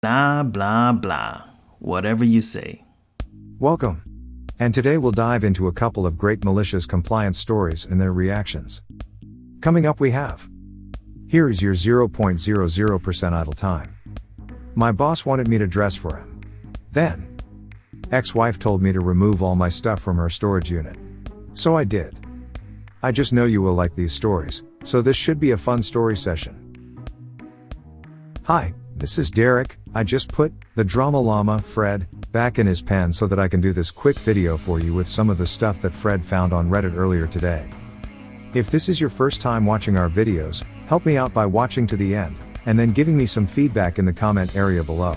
Blah, blah, blah. Whatever you say. Welcome. And today we'll dive into a couple of great malicious compliance stories and their reactions. Coming up we have. Here is your 0.00% idle time. My boss wanted me to dress for him. Then, ex-wife told me to remove all my stuff from her storage unit. So I did. I just know you will like these stories, so this should be a fun story session. Hi, this is Derek. I just put the Drama Llama, Fred, back in his pen so that I can do this quick video for you with some of the stuff that Fred found on Reddit earlier today. If this is your first time watching our videos, help me out by watching to the end, and then giving me some feedback in the comment area below.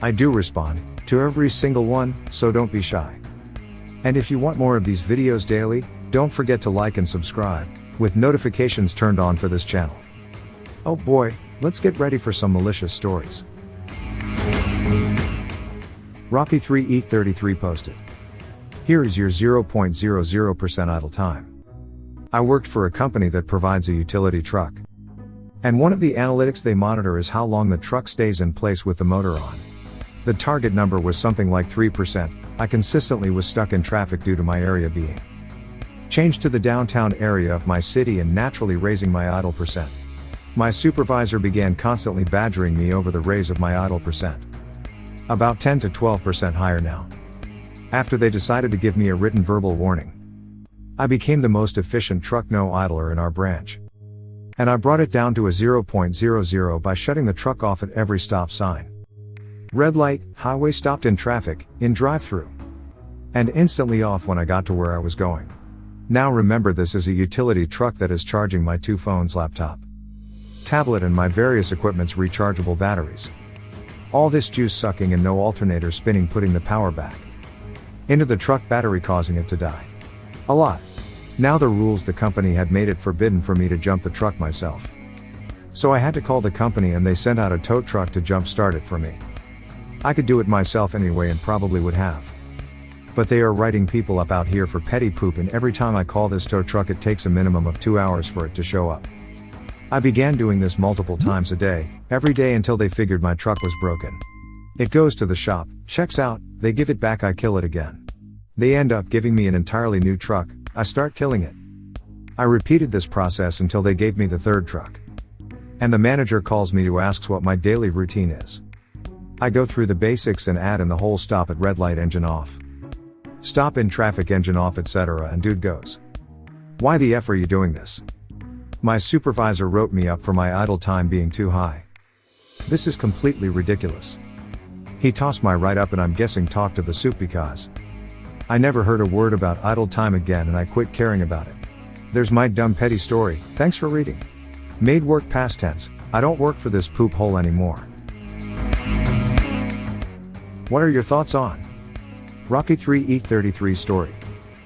I do respond to every single one, so don't be shy. And if you want more of these videos daily, don't forget to like and subscribe, with notifications turned on for this channel. Oh boy, let's get ready for some malicious stories. Rocky3E33 posted. Here is your 0.00% idle time. I worked for a company that provides a utility truck. And one of the analytics they monitor is how long the truck stays in place with the motor on. The target number was something like 3%. I consistently was stuck in traffic due to my area being changed to the downtown area of my city and naturally raising my idle percent. My supervisor began constantly badgering me over the raise of my idle percent. About 10 to 12% higher now. After they decided to give me a written verbal warning, I became the most efficient truck no idler in our branch. And I brought it down to a 0.00 by shutting the truck off at every stop sign. Red light, highway stopped in traffic, in drive-through. And instantly off when I got to where I was going. Now remember, this is a utility truck that is charging my 2 phones, laptop, tablet and my various equipment's rechargeable batteries. All this juice sucking and no alternator spinning, putting the power back into the truck battery, causing it to die. A lot. Now the rules the company had made it forbidden for me to jump the truck myself. So I had to call the company and they sent out a tow truck to jump start it for me. I could do it myself anyway and probably would have. But they are writing people up out here for petty poop, and every time I call this tow truck it takes a minimum of 2 hours for it to show up. I began doing this multiple times a day, every day, until they figured my truck was broken. It goes to the shop, checks out, they give it back, I kill it again. They end up giving me an entirely new truck, I start killing it. I repeated this process until they gave me the 3rd truck. And the manager calls me to ask what my daily routine is. I go through the basics and add in the whole stop at red light, engine off, stop in traffic, engine off, etc. And dude goes, "Why the F are you doing this?" My supervisor wrote me up for my idle time being too high. This is completely ridiculous. He tossed my write-up and I'm guessing talked to the soup because I never heard a word about idle time again and I quit caring about it. There's my dumb petty story, thanks for reading. Made work past tense, I don't work for this poop hole anymore. What are your thoughts on Rocky3E33 story?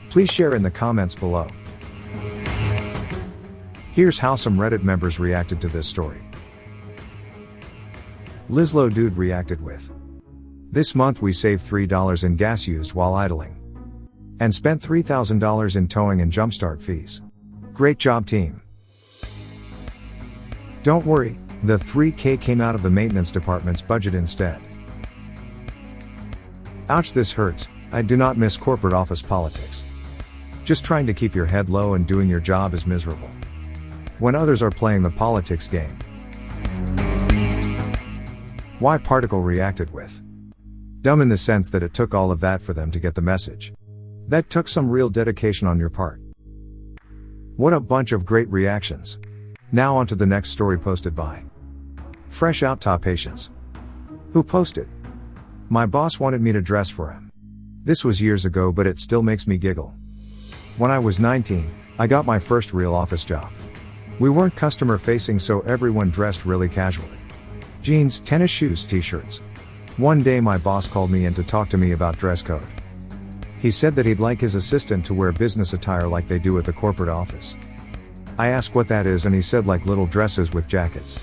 Please share in the comments below. Here's how some Reddit members reacted to this story. Lizlo Dude reacted with, "This month we saved $3 in gas used while idling. And spent $3,000 in towing and jumpstart fees. Great job, team. Don't worry, the $3K came out of the maintenance department's budget instead. Ouch, this hurts. I do not miss corporate office politics. Just trying to keep your head low and doing your job is miserable when others are playing the politics game." Why Particle reacted with, "Dumb in the sense that it took all of that for them to get the message. That took some real dedication on your part." What a bunch of great reactions. Now on to the next story posted by Fresh Out Top Patience. Who posted, "My boss wanted me to dress for him. This was years ago, but it still makes me giggle. When I was 19, I got my first real office job. We weren't customer facing, so everyone dressed really casually. Jeans, tennis shoes, t-shirts. One day my boss called me in to talk to me about dress code. He said that he'd like his assistant to wear business attire like they do at the corporate office. I asked what that is and he said like little dresses with jackets.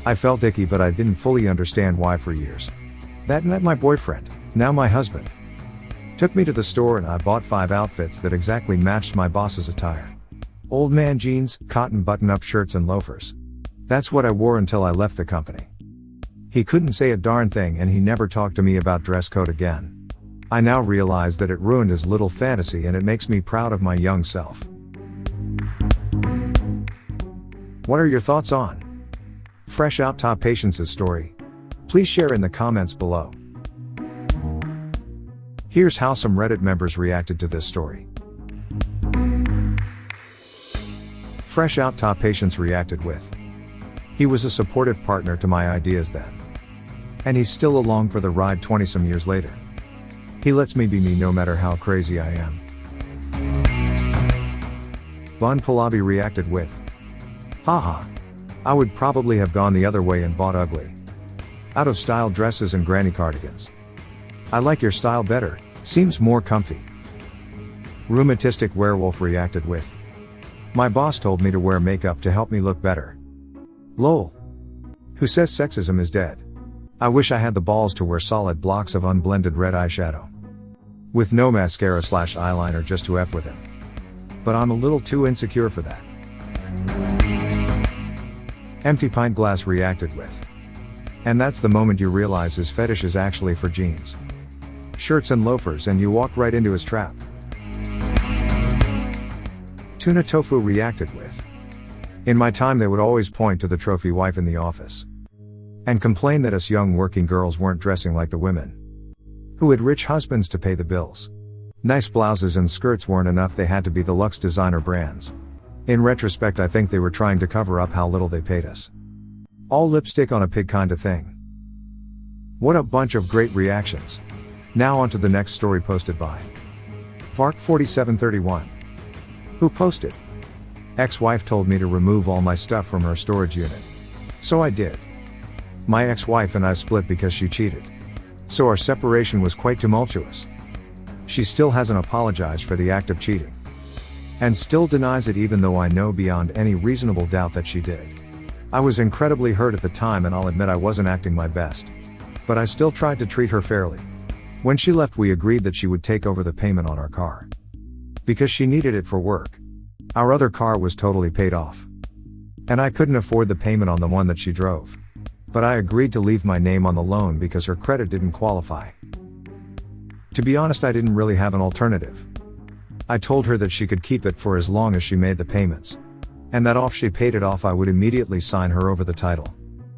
I felt icky, but I didn't fully understand why for years. That met my boyfriend, now my husband. Took me to the store and I bought 5 outfits that exactly matched my boss's attire. Old man jeans, cotton button-up shirts and loafers. That's what I wore until I left the company. He couldn't say a darn thing and he never talked to me about dress code again. I now realize that it ruined his little fantasy and it makes me proud of my young self. What are your thoughts on Fresh Out Top Patience's story? Please share in the comments below. Here's how some Reddit members reacted to this story. Fresh Out Top Patience reacted with, "He was a supportive partner to my ideas then. And he's still along for the ride 20-some years later. He lets me be me no matter how crazy I am." Bun Palabi reacted with, "Haha. I would probably have gone the other way and bought ugly, out of style dresses and granny cardigans. I like your style better, seems more comfy." Rheumatistic Werewolf reacted with, "My boss told me to wear makeup to help me look better. Lol. Who says sexism is dead? I wish I had the balls to wear solid blocks of unblended red eyeshadow. With no mascara/eyeliner just to F with it. But I'm a little too insecure for that." Empty Pint Glass reacted with, "And that's the moment you realize his fetish is actually for jeans, shirts and loafers and you walk right into his trap." Tuna Tofu reacted with, "In my time they would always point to the trophy wife in the office and complain that us young working girls weren't dressing like the women who had rich husbands to pay the bills. Nice blouses and skirts weren't enough, they had to be the luxe designer brands. In retrospect I think they were trying to cover up how little they paid us. All lipstick on a pig kinda thing." What a bunch of great reactions. Now on to the next story posted by Vark4731. Who posted, "Ex-wife told me to remove all my stuff from her storage unit. So I did. My ex-wife and I split because she cheated. So our separation was quite tumultuous. She still hasn't apologized for the act of cheating. And still denies it even though I know beyond any reasonable doubt that she did. I was incredibly hurt at the time and I'll admit I wasn't acting my best. But I still tried to treat her fairly. When she left we agreed that she would take over the payment on our car. Because she needed it for work. Our other car was totally paid off. And I couldn't afford the payment on the one that she drove. But I agreed to leave my name on the loan because her credit didn't qualify. To be honest, I didn't really have an alternative. I told her that she could keep it for as long as she made the payments. And that if she paid it off I would immediately sign her over the title.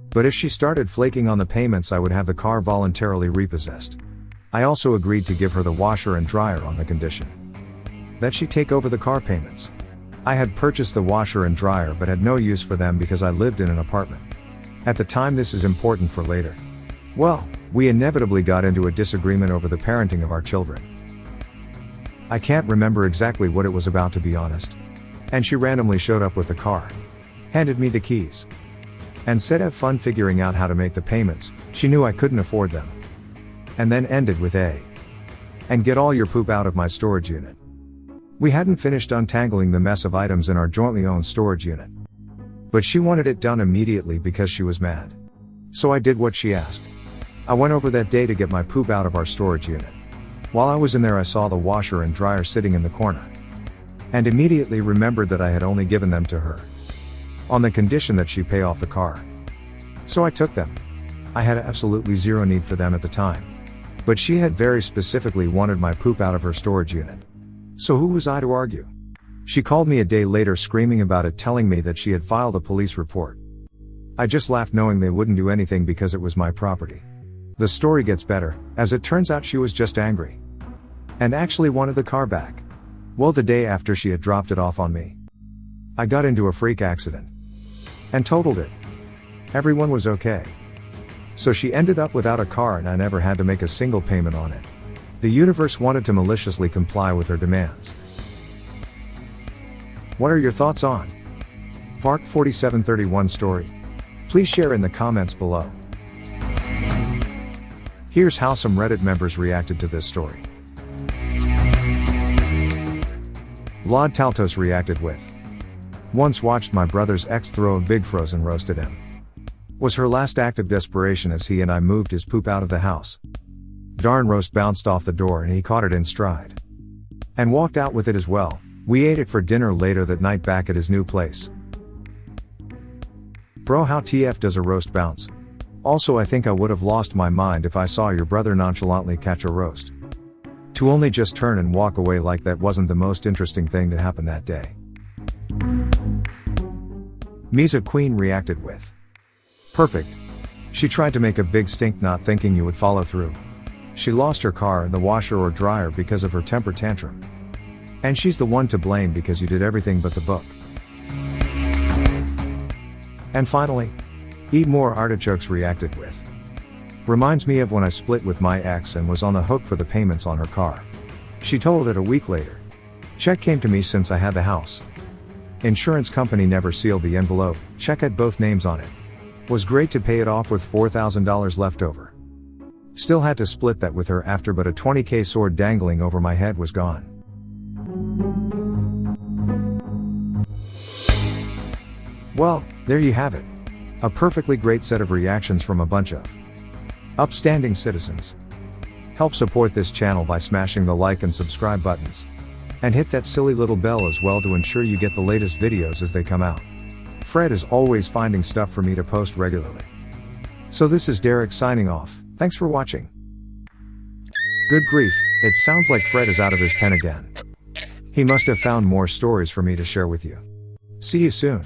But if she started flaking on the payments I would have the car voluntarily repossessed. I also agreed to give her the washer and dryer on the condition that she take over the car payments. I had purchased the washer and dryer but had no use for them because I lived in an apartment. At the time, this is important for later. Well, we inevitably got into a disagreement over the parenting of our children. I can't remember exactly what it was about to be honest. And she randomly showed up with the car, handed me the keys, and said have fun figuring out how to make the payments. She knew I couldn't afford them. And then ended with and get all your poop out of my storage unit. We hadn't finished untangling the mess of items in our jointly owned storage unit. But she wanted it done immediately because she was mad. So I did what she asked. I went over that day to get my poop out of our storage unit. While I was in there I saw the washer and dryer sitting in the corner. And immediately remembered that I had only given them to her on the condition that she pay off the car. So I took them. I had absolutely zero need for them at the time. But she had very specifically wanted my poop out of her storage unit. So who was I to argue? She called me a day later screaming about it, telling me that she had filed a police report. I just laughed knowing they wouldn't do anything because it was my property. The story gets better, as it turns out she was just angry. And actually wanted the car back. Well, the day after she had dropped it off on me, I got into a freak accident. And totaled it. Everyone was okay. So she ended up without a car and I never had to make a single payment on it. The universe wanted to maliciously comply with her demands. What are your thoughts on Vark4731 story? Please share in the comments below. Here's how some Reddit members reacted to this story. Vlad Taltos reacted with, "Once watched my brother's ex throw a big frozen roast at him. Was her last act of desperation as he and I moved his poop out of the house. Darn roast bounced off the door and he caught it in stride. And walked out with it as well. We ate it for dinner later that night back at his new place. Bro, how TF does a roast bounce? Also, I think I would have lost my mind if I saw your brother nonchalantly catch a roast. To only just turn and walk away like that wasn't the most interesting thing to happen that day. Misa Queen reacted with, perfect. She tried to make a big stink not thinking you would follow through. She lost her car in the washer or dryer because of her temper tantrum. And she's the one to blame because you did everything but the book. And finally, Eat More Artichokes reacted with, reminds me of when I split with my ex and was on the hook for the payments on her car. She totaled it a week later. Check came to me since I had the house. Insurance company never sealed the envelope, check had both names on it. Was great to pay it off with $4,000 left over. Still had to split that with her after, but a $20,000 sword dangling over my head was gone. Well, there you have it. A perfectly great set of reactions from a bunch of upstanding citizens. Help support this channel by smashing the like and subscribe buttons. And hit that silly little bell as well to ensure you get the latest videos as they come out. Fred is always finding stuff for me to post regularly. So this is Derek signing off, thanks for watching. Good grief, it sounds like Fred is out of his pen again. He must have found more stories for me to share with you. See you soon.